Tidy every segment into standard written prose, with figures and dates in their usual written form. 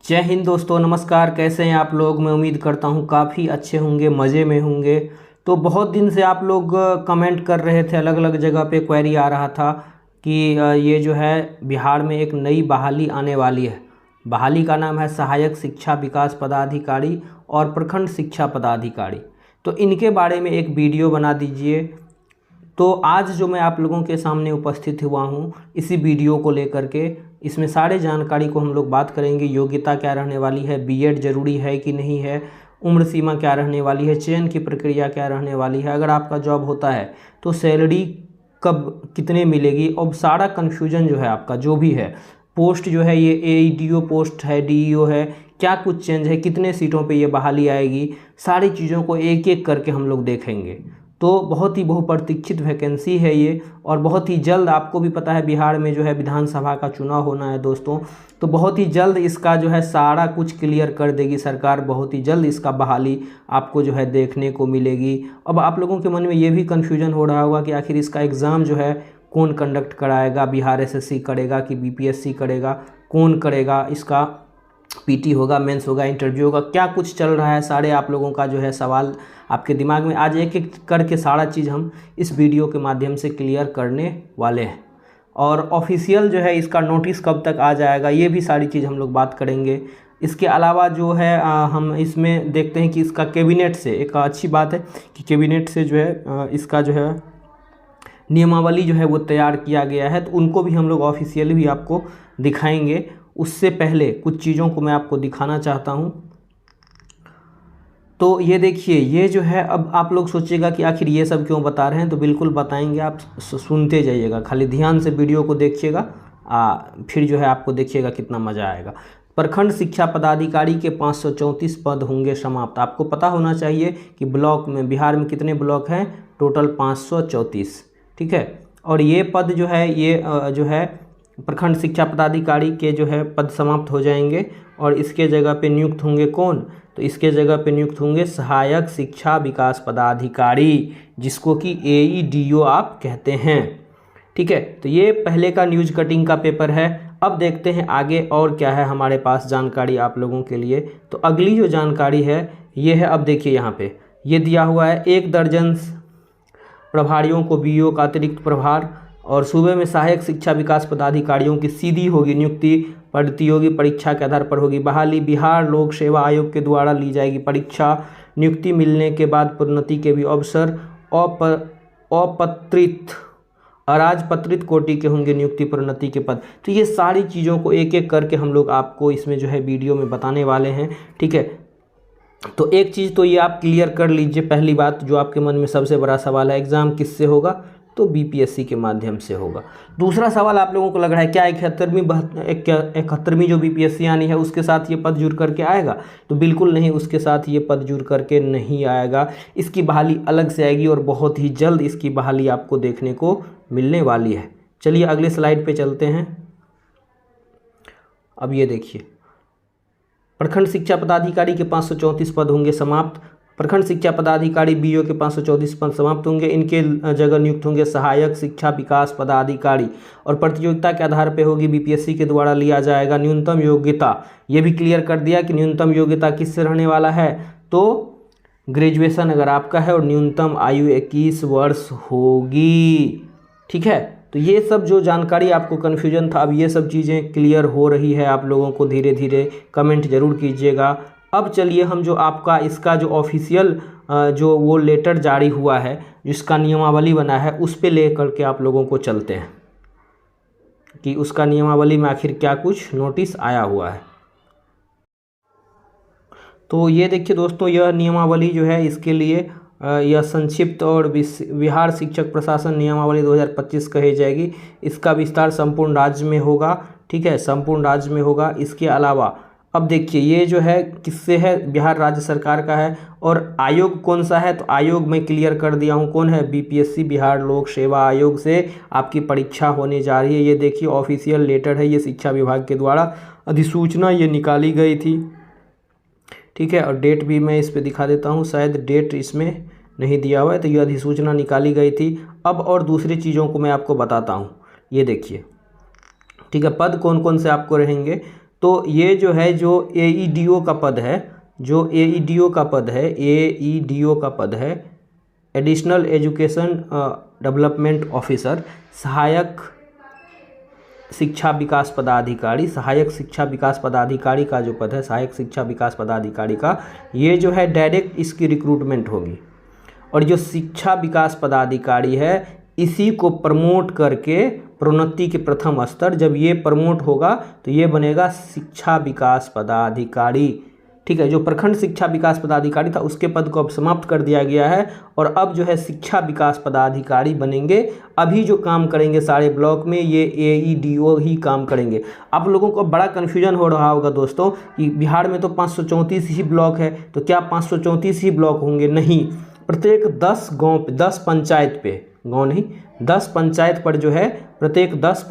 जय हिंद दोस्तों, नमस्कार। कैसे हैं आप लोग? मैं उम्मीद करता हूं काफ़ी अच्छे होंगे, मज़े में होंगे। तो बहुत दिन से आप लोग कमेंट कर रहे थे, अलग अलग जगह पे क्वेरी आ रहा था कि ये जो है बिहार में एक नई बहाली आने वाली है। बहाली का नाम है सहायक शिक्षा विकास पदाधिकारी और प्रखंड शिक्षा पदाधिकारी। तो इनके बारे में एक वीडियो बना दीजिए। तो आज जो मैं आप लोगों के सामने उपस्थित हुआ हूँ इसी वीडियो को लेकर के, इसमें सारे जानकारी को हम लोग बात करेंगे। योग्यता क्या रहने वाली है, बीएड जरूरी है कि नहीं है, उम्र सीमा क्या रहने वाली है, चयन की प्रक्रिया क्या रहने वाली है, अगर आपका जॉब होता है तो सैलरी कब कितने मिलेगी, और सारा कन्फ्यूजन जो है आपका जो भी है, पोस्ट जो है ये एईडीओ पोस्ट है, डीईओ है, क्या कुछ चेंज है, कितने सीटों पे ये बहाली आएगी, सारी चीज़ों को एक एक करके हम लोग देखेंगे। तो बहुत ही बहुप्रतीक्षित वैकेंसी है ये, और बहुत ही जल्द, आपको भी पता है बिहार में जो है विधानसभा का चुनाव होना है दोस्तों। तो बहुत ही जल्द इसका जो है सारा कुछ क्लियर कर देगी सरकार। बहुत ही जल्द इसका बहाली आपको जो है देखने को मिलेगी। अब आप लोगों के मन में ये भी कन्फ्यूजन हो रहा होगा कि आखिर इसका एग्ज़ाम जो है कौन कंडक्ट कराएगा, बिहार एसएससी करेगा कि बीपीएससी करेगा, कौन करेगा, इसका पीटी होगा, मेंस होगा, इंटरव्यू होगा, क्या कुछ चल रहा है, सारे आप लोगों का जो है सवाल आपके दिमाग में। आज एक एक करके सारा चीज़ हम इस वीडियो के माध्यम से क्लियर करने वाले हैं। और ऑफिशियल जो है इसका नोटिस कब तक आ जाएगा, ये भी सारी चीज़ हम लोग बात करेंगे। इसके अलावा जो है हम इसमें देखते हैं कि इसका कैबिनेट से, एक अच्छी बात है कि कैबिनेट से जो है इसका जो है नियमावली जो है वो तैयार किया गया है। तो उनको भी हम लोग ऑफिशियली भी आपको दिखाएंगे। उससे पहले कुछ चीज़ों को मैं आपको दिखाना चाहता हूँ। तो ये देखिए, ये जो है, अब आप लोग सोचिएगा कि आखिर ये सब क्यों बता रहे हैं, तो बिल्कुल बताएंगे। आप सुनते जाइएगा, खाली ध्यान से वीडियो को देखिएगा, फिर जो है आपको देखिएगा कितना मज़ा आएगा। प्रखंड शिक्षा पदाधिकारी के 534 पद होंगे समाप्त। आपको पता होना चाहिए कि ब्लॉक में, बिहार में कितने ब्लॉक हैं, टोटल 534, ठीक है। और ये पद जो है, ये जो है प्रखंड शिक्षा पदाधिकारी के जो है पद समाप्त हो जाएंगे। और इसके जगह पे नियुक्त होंगे कौन, तो इसके जगह पे नियुक्त होंगे सहायक शिक्षा विकास पदाधिकारी, जिसको कि एईडीओ आप कहते हैं, ठीक है। तो ये पहले का न्यूज कटिंग का पेपर है। अब देखते हैं आगे और क्या है हमारे पास जानकारी आप लोगों के लिए। तो अगली जो जानकारी है ये है, अब देखिए यहाँ पे ये दिया हुआ है, 1 दर्जन प्रभारियों को बीईओ का अतिरिक्त प्रभार, और सूबे में सहायक शिक्षा विकास पदाधिकारियों की सीधी होगी नियुक्ति, प्रतियोगी परीक्षा के आधार पर होगी बहाली। बिहार लोक सेवा आयोग के द्वारा ली जाएगी परीक्षा। नियुक्ति मिलने के बाद प्रोन्नति के भी अवसर। अपत्रित अराजपत्रित कोटि के होंगे नियुक्ति प्रोन्नति के पद। तो ये सारी चीज़ों को एक एक करके हम लोग आपको इसमें जो है वीडियो में बताने वाले हैं, ठीक है। तो एक चीज़ तो ये आप क्लियर कर लीजिए। पहली बात जो आपके मन में सबसे बड़ा सवाल है, एग्ज़ाम किससे होगा, तो बीपीएससी के माध्यम से होगा। दूसरा सवाल आप लोगों को लग रहा है क्या 71वीं जो बीपीएससी आनी है उसके साथ ये पद जुड़ करके आएगा, तो बिल्कुल नहीं, उसके साथ ये पद जुड़ करके नहीं आएगा। इसकी बहाली अलग से आएगी और बहुत ही जल्द इसकी बहाली आपको देखने को मिलने वाली है। चलिए अगले स्लाइड पे चलते हैं। अब ये देखिए, प्रखंड शिक्षा पदाधिकारी के 534 पद होंगे समाप्त। प्रखंड शिक्षा पदाधिकारी बीईओ के 534 पद समाप्त होंगे। इनके जगह नियुक्त होंगे सहायक शिक्षा विकास पदाधिकारी, और प्रतियोगिता के आधार पर होगी, बीपीएससी के द्वारा लिया जाएगा। न्यूनतम योग्यता, ये भी क्लियर कर दिया कि न्यूनतम योग्यता किससे रहने वाला है, तो ग्रेजुएशन अगर आपका है, और न्यूनतम आयु 21 वर्ष होगी, ठीक है। तो ये सब जो जानकारी आपको कन्फ्यूजन था, अब ये सब चीज़ें क्लियर हो रही है आप लोगों को धीरे धीरे। कमेंट जरूर कीजिएगा। अब चलिए हम जो आपका इसका जो ऑफिशियल जो वो लेटर जारी हुआ है, जिसका नियमावली बना है, उस पे ले करके आप लोगों को चलते हैं कि उसका नियमावली में आखिर क्या कुछ नोटिस आया हुआ है। तो ये देखिए दोस्तों, यह नियमावली जो है इसके लिए यह संक्षिप्त और बिहार शिक्षक प्रशासन नियमावली 2025 कही जाएगी। इसका विस्तार संपूर्ण राज्य में होगा, ठीक है, संपूर्ण राज्य में होगा। इसके अलावा अब देखिए ये जो है किससे है, बिहार राज्य सरकार का है। और आयोग कौन सा है, तो आयोग मैं क्लियर कर दिया हूँ कौन है, बीपीएससी, बिहार लोक सेवा आयोग से आपकी परीक्षा होने जा रही है। ये देखिए ऑफिशियल लेटर है, ये शिक्षा विभाग के द्वारा अधिसूचना ये निकाली गई थी, ठीक है। और डेट भी मैं इस पर दिखा देता हूँ, शायद डेट इसमें नहीं दिया हुआ है, तो ये अधिसूचना निकाली गई थी। अब और दूसरी चीज़ों को मैं आपको बताता हूँ, ये देखिए, ठीक है। पद कौन कौन से आपको रहेंगे, तो ये जो है जो AEDO का पद है, जो AEDO का पद है, AEDO का पद है, एडिशनल एजुकेशन डेवलपमेंट ऑफिसर, सहायक शिक्षा विकास पदाधिकारी, सहायक शिक्षा विकास पदाधिकारी का जो पद है, सहायक शिक्षा विकास पदाधिकारी का, ये जो है डायरेक्ट इसकी रिक्रूटमेंट होगी। और जो शिक्षा विकास पदाधिकारी है इसी को प्रमोट करके प्रोन्नति के प्रथम स्तर, जब ये प्रमोट होगा तो ये बनेगा शिक्षा विकास पदाधिकारी। ठीक है, जो प्रखंड शिक्षा विकास पदाधिकारी था उसके पद को अब समाप्त कर दिया गया है और अब जो है शिक्षा विकास पदाधिकारी बनेंगे। अभी जो काम करेंगे सारे ब्लॉक में ये AEDO ही काम करेंगे। आप लोगों को बड़ा कन्फ्यूजन हो रहा होगा दोस्तों कि बिहार में तो 534 ही ब्लॉक है, तो क्या 534 ही ब्लॉक होंगे? नहीं, प्रत्येक 10 गाँव पे, 10 पंचायत पे, गाँव नहीं 10 पंचायत पर जो है, प्रत्येक 10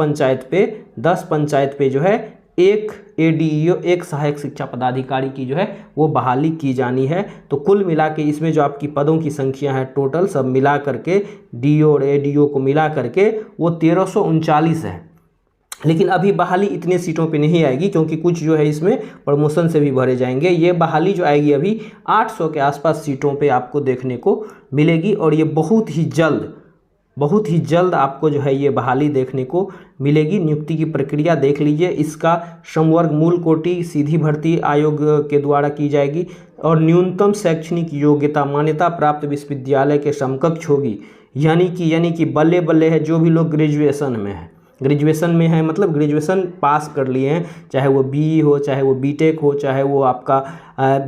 पंचायत पे जो है एक ADEO, एक सहायक शिक्षा पदाधिकारी की जो है वो बहाली की जानी है। तो कुल मिला के इसमें जो आपकी पदों की संख्या है टोटल सब मिला करके DO और ADO को मिला करके वो 1339 है। लेकिन अभी बहाली इतने सीटों पे नहीं आएगी क्योंकि कुछ जो है इसमें प्रमोशन से भी भरे जाएंगे। ये बहाली जो आएगी अभी 800 के आसपास सीटों पे आपको देखने को मिलेगी और ये बहुत ही जल्द आपको जो है ये बहाली देखने को मिलेगी। नियुक्ति की प्रक्रिया देख लीजिए, इसका संवर्ग मूल कोटि सीधी भर्ती आयोग के द्वारा की जाएगी और न्यूनतम शैक्षणिक योग्यता मान्यता प्राप्त विश्वविद्यालय के समकक्ष होगी। यानी कि बल्ले बल्ले है जो भी लोग ग्रेजुएशन में है, मतलब ग्रेजुएशन पास कर लिए हैं, चाहे वो BE हो, चाहे वो BTech हो, चाहे वो आपका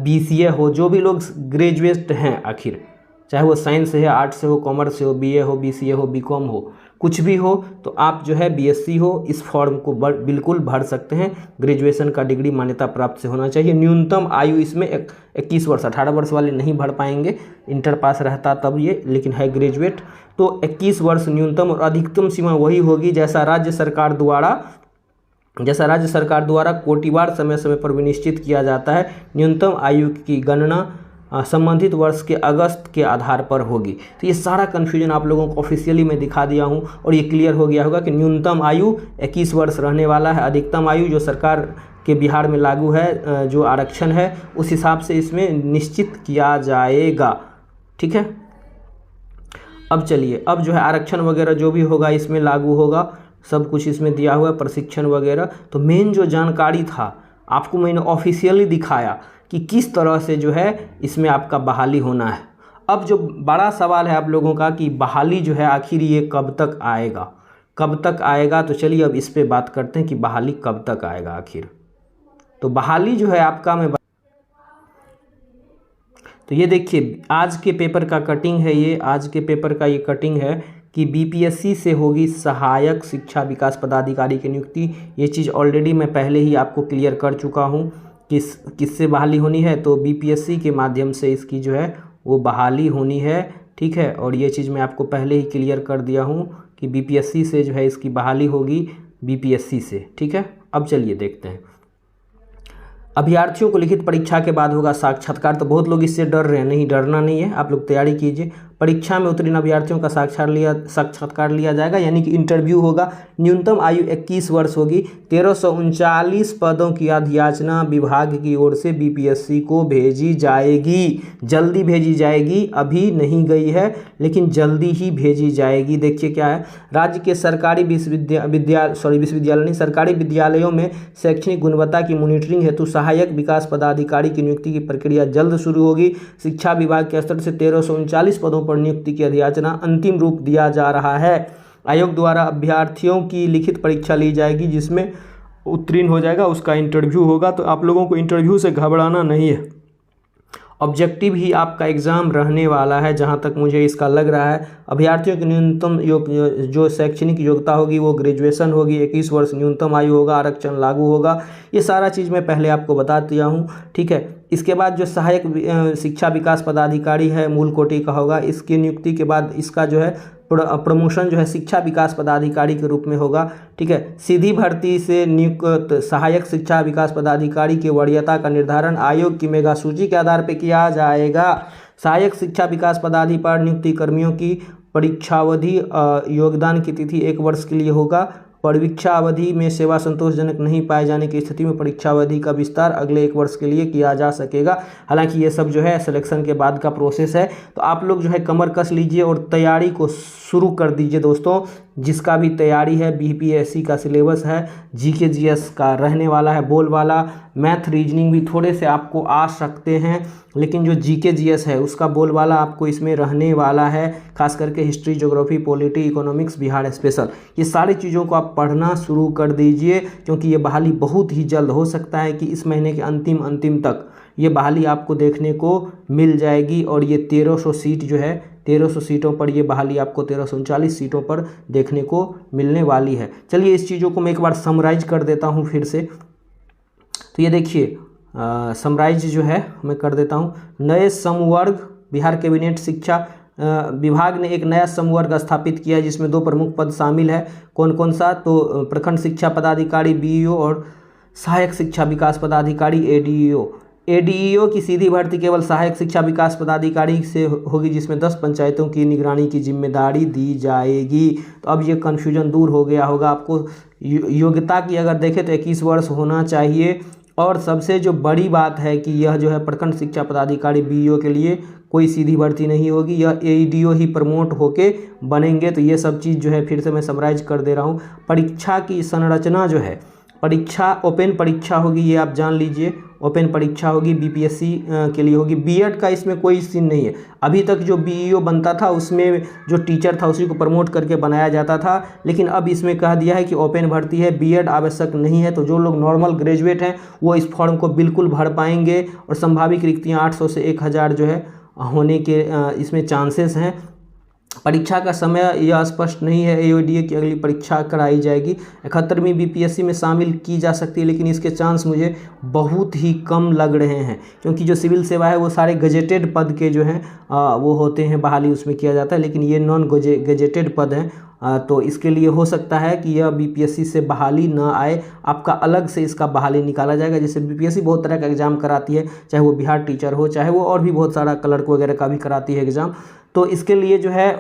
BCA हो, जो भी लोग ग्रेजुएट हैं आखिर, चाहे वो साइंस से है, आर्ट्स से हो, कॉमर्स से हो, BA हो, BCA हो, BCom हो, कुछ भी हो, तो आप जो है BSc हो इस फॉर्म को बिल्कुल भर सकते हैं। ग्रेजुएशन का डिग्री मान्यता प्राप्त से होना चाहिए। न्यूनतम आयु इसमें 21 वर्ष, 18 वर्ष वाले नहीं भर पाएंगे, इंटर पास रहता तब ये, लेकिन है ग्रेजुएट तो 21 वर्ष न्यूनतम और अधिकतम सीमा वही होगी जैसा राज्य सरकार द्वारा कोटिवार समय पर विनिश्चित किया जाता है। न्यूनतम आयु की गणना संबंधित वर्ष के अगस्त के आधार पर होगी। तो ये सारा कन्फ्यूजन आप लोगों को ऑफिशियली मैं दिखा दिया हूँ और ये क्लियर हो गया होगा कि न्यूनतम आयु 21 वर्ष रहने वाला है। अधिकतम आयु जो सरकार के बिहार में लागू है, जो आरक्षण है उस हिसाब से इसमें निश्चित किया जाएगा। ठीक है, अब चलिए, अब जो है आरक्षण वगैरह जो भी होगा इसमें लागू होगा, सब कुछ इसमें दिया हुआ है, प्रशिक्षण वगैरह। तो मेन जो जानकारी था आपको मैंने ऑफिशियली दिखाया कि किस तरह से जो है इसमें आपका बहाली होना है। अब जो बड़ा सवाल है आप लोगों का कि बहाली जो है आखिर ये कब तक आएगा, तो चलिए अब इस पे बात करते हैं कि बहाली कब तक आएगा आखिर। तो बहाली जो है आपका तो ये देखिए आज के पेपर का कटिंग है, ये आज के पेपर का ये कटिंग है कि BPSC से होगी सहायक शिक्षा विकास पदाधिकारी की नियुक्ति। ये चीज़ ऑलरेडी मैं पहले ही आपको क्लियर कर चुका हूँ किससे बहाली होनी है, तो BPSC के माध्यम से इसकी जो है वो बहाली होनी है। ठीक है, और ये चीज़ मैं आपको पहले ही क्लियर कर दिया हूँ कि BPSC से जो है इसकी बहाली होगी, BPSC से। ठीक है, अब चलिए देखते हैं। अभ्यर्थियों को लिखित परीक्षा के बाद होगा साक्षात्कार। तो बहुत लोग इससे डर रहे हैं, नहीं डरना नहीं है, आप लोग तैयारी कीजिए। परीक्षा में उत्तीर्ण अभ्यर्थियों का साक्षात्कार लिया जाएगा, यानी कि इंटरव्यू होगा। न्यूनतम आयु 21 वर्ष होगी। 1339 पदों की अधियाचना विभाग की ओर से BPSC को भेजी जाएगी, जल्दी भेजी जाएगी, अभी नहीं गई है लेकिन जल्दी ही भेजी जाएगी। देखिए क्या है, राज्य के सरकारी सरकारी विद्यालयों में शैक्षणिक गुणवत्ता की मॉनिटरिंग हेतु सहायक विकास पदाधिकारी की नियुक्ति की प्रक्रिया जल्द शुरू होगी। शिक्षा विभाग के स्तर से 1339 पदों पर नियुक्ति की अधियाचना अंतिम रूप दिया जा रहा है। आयोग द्वारा अभ्यर्थियों की लिखित परीक्षा ली जाएगी, जिसमें उत्तीर्ण हो जाएगा उसका इंटरव्यू होगा। तो आप लोगों को इंटरव्यू से घबराना नहीं है, ऑब्जेक्टिव ही आपका एग्ज़ाम रहने वाला है जहां तक मुझे इसका लग रहा है। अभ्यर्थियों की न्यूनतम जो शैक्षणिक योग्यता होगी वो ग्रेजुएशन होगी, 21 वर्ष न्यूनतम आयु होगा, आरक्षण लागू होगा। ये सारा चीज़ मैं पहले आपको बता दिया हूँ। ठीक है, इसके बाद जो सहायक शिक्षा विकास पदाधिकारी है मूल कोटि का होगा। इसकी नियुक्ति के बाद इसका जो है प्रमोशन जो है शिक्षा विकास पदाधिकारी के रूप में होगा। ठीक है, सीधी भर्ती से नियुक्त सहायक शिक्षा विकास पदाधिकारी की वरीयता का निर्धारण आयोग की मेगा सूची के आधार पर किया जाएगा। सहायक शिक्षा विकास पदाधिकारी नियुक्ति कर्मियों की परीक्षावधि योगदान की तिथि 1 वर्ष के लिए होगा परीक्षा अवधि में सेवा संतोषजनक नहीं पाए जाने की स्थिति में परीक्षा अवधि का विस्तार अगले 1 वर्ष के लिए किया जा सकेगा। हालांकि ये सब जो है सिलेक्शन के बाद का प्रोसेस है, तो आप लोग जो है कमर कस लीजिए और तैयारी को शुरू कर दीजिए दोस्तों। जिसका भी तैयारी है, बीपीएससी का सिलेबस है, जीके जीएस का रहने वाला है बोल वाला, मैथ रीजनिंग भी थोड़े से आपको आ सकते हैं, लेकिन जो जीके जीएस है उसका बोल वाला आपको इसमें रहने वाला है। खास करके history, geography, polity, economics, Bihar special, ये सारी चीज़ों को आप पढ़ना शुरू कर दीजिए, क्योंकि ये बहाली बहुत ही जल्द हो सकता है कि इस महीने के अंतिम तक ये बहाली आपको देखने को मिल जाएगी। और ये 1300 सीट जो है, 1300 सीटों पर ये बहाली आपको 1339 सीटों पर देखने को मिलने वाली है। चलिए इस चीज़ों को मैं एक बार समराइज कर देता हूँ फिर से। तो ये देखिए समराइज जो है मैं कर देता हूँ। नए समवर्ग, बिहार कैबिनेट शिक्षा विभाग ने एक नया समवर्ग स्थापित किया है जिसमें 2 प्रमुख पद शामिल है। कौन कौन सा? तो प्रखंड शिक्षा पदाधिकारी बीईओ और सहायक शिक्षा विकास पदाधिकारी एडीईओ। एडीईओ की सीधी भर्ती केवल सहायक शिक्षा विकास पदाधिकारी से होगी, जिसमें 10 पंचायतों की निगरानी की जिम्मेदारी दी जाएगी। तो अब ये कन्फ्यूजन दूर हो गया होगा आपको। योग्यता की अगर देखें तो 21 वर्ष होना चाहिए। और सबसे जो बड़ी बात है कि यह जो है प्रखंड शिक्षा पदाधिकारी बीईओ के लिए कोई सीधी भर्ती नहीं होगी, यह एईडीओ ही प्रमोट होके बनेंगे। तो ये सब चीज़ जो है फिर से मैं समराइज कर दे रहा हूँ। परीक्षा की संरचना जो है, परीक्षा ओपन परीक्षा होगी, ये आप जान लीजिए। ओपन परीक्षा होगी, बीपीएससी के लिए होगी। बीएड का इसमें कोई सीन नहीं है। अभी तक जो बीईओ बनता था उसमें जो टीचर था उसी को प्रमोट करके बनाया जाता था, लेकिन अब इसमें कह दिया है कि ओपन भर्ती है, बीएड आवश्यक नहीं है। तो जो लोग नॉर्मल ग्रेजुएट हैं वो इस फॉर्म को बिल्कुल भर पाएंगे। और संभावित रिक्तियाँ 800 से 1000 जो है होने के इसमें चांसेस हैं। परीक्षा का समय यह स्पष्ट नहीं है। एओडीए की अगली परीक्षा कराई जाएगी, 71वीं बीपीएससी में शामिल की जा सकती है, लेकिन इसके चांस मुझे बहुत ही कम लग रहे हैं, क्योंकि जो सिविल सेवा है वो सारे गजेटेड पद के जो हैं वो होते हैं, बहाली उसमें किया जाता है, लेकिन ये नॉन गजेटेड पद हैं। तो इसके लिए हो सकता है कि यह बीपीएससी से बहाली ना आए, आपका अलग से इसका बहाली निकाला जाएगा। जैसे बीपीएससी बहुत तरह का एग्जाम कराती है, चाहे वो बिहार टीचर हो, चाहे वो और भी बहुत सारा क्लर्क वगैरह का भी कराती है एग्ज़ाम। तो इसके लिए जो है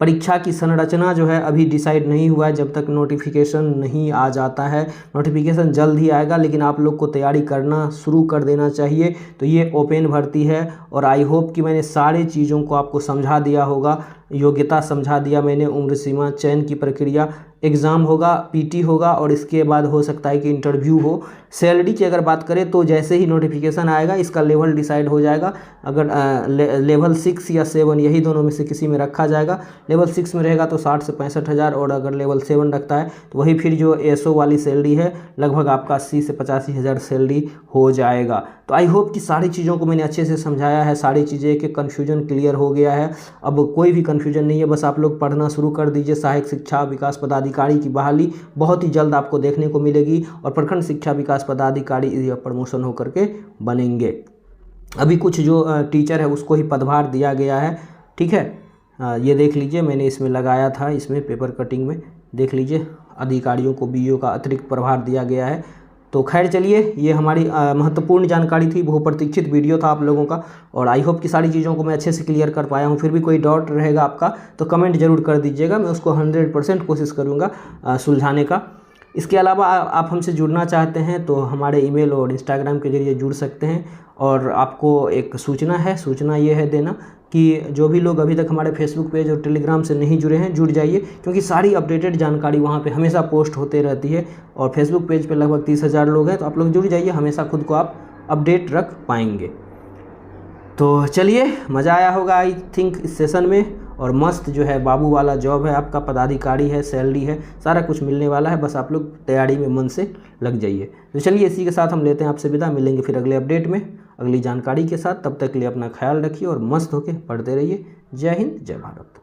परीक्षा की संरचना जो है अभी डिसाइड नहीं हुआ है, जब तक नोटिफिकेशन नहीं आ जाता है। नोटिफिकेशन जल्द ही आएगा, लेकिन आप लोग को तैयारी करना शुरू कर देना चाहिए। तो ये ओपन भर्ती है, और आई होप कि मैंने सारी चीज़ों को आपको समझा दिया होगा। योग्यता समझा दिया मैंने, उम्र सीमा, चयन की प्रक्रिया, एग्ज़ाम होगा, पीटी होगा, और इसके बाद हो सकता है कि इंटरव्यू हो। सैलरी की अगर बात करें तो जैसे ही नोटिफिकेशन आएगा इसका लेवल डिसाइड हो जाएगा। अगर लेवल 6 या 7 यही दोनों में से किसी में रखा जाएगा। लेवल 6 में रहेगा तो 60 से 65 हज़ार, और अगर लेवल 7 रखता है तो वही फिर जो एसओ वाली सैलरी है लगभग आपका 80 से 85 हज़ार सैलरी हो जाएगा। तो आई होप कि सारी चीज़ों को मैंने अच्छे से समझाया है, सारी चीज़ें के कन्फ्यूजन क्लियर हो गया है। अब कोई भी कन्फ्यूजन नहीं है, बस आप लोग पढ़ना शुरू कर दीजिए। सहायक शिक्षा विकास पदाधिकारी की बहाली बहुत ही जल्द आपको देखने को मिलेगी, और प्रखंड शिक्षा विकास पदाधिकारी प्रमोशन होकर के बनेंगे। अभी कुछ जो टीचर है उसको ही पदभार दिया गया है, ठीक है। ये देख लीजिए, मैंने इसमें लगाया था, इसमें पेपर कटिंग में देख लीजिए, अधिकारियों को बीईओ का अतिरिक्त प्रभार दिया गया है। तो खैर चलिए, ये हमारी महत्वपूर्ण जानकारी थी, बहुप्रतीक्षित वीडियो था आप लोगों का, और आई होप कि सारी चीज़ों को मैं अच्छे से क्लियर कर पाया हूँ। फिर भी कोई डाउट रहेगा आपका तो कमेंट जरूर कर दीजिएगा, मैं उसको 100% कोशिश करूँगा सुलझाने का। इसके अलावा आप हमसे जुड़ना चाहते हैं तो हमारे ईमेल और इंस्टाग्राम के जरिए जुड़ सकते हैं। और आपको एक सूचना ये है देना कि जो भी लोग अभी तक हमारे फेसबुक पेज और टेलीग्राम से नहीं जुड़े हैं, जुड़ जाइए, क्योंकि सारी अपडेटेड जानकारी वहाँ पे हमेशा पोस्ट होते रहती है। और फेसबुक पेज पे लगभग 30,000 लोग हैं, तो आप लोग जुड़ जाइए, हमेशा खुद को आप अपडेट रख पाएंगे। तो चलिए, मज़ा आया होगा आई थिंक इस सेशन में, और मस्त जो है बाबू वाला जॉब है आपका, पदाधिकारी है, सैलरी है, सारा कुछ मिलने वाला है। बस आप लोग तैयारी में मन से लग जाइए। तो चलिए, इसी के साथ हम लेते हैं आपसे विदा, मिलेंगे फिर अगले अपडेट में अगली जानकारी के साथ। तब तक के लिए अपना ख्याल रखिए और मस्त होकर पढ़ते रहिए। जय हिंद, जय भारत।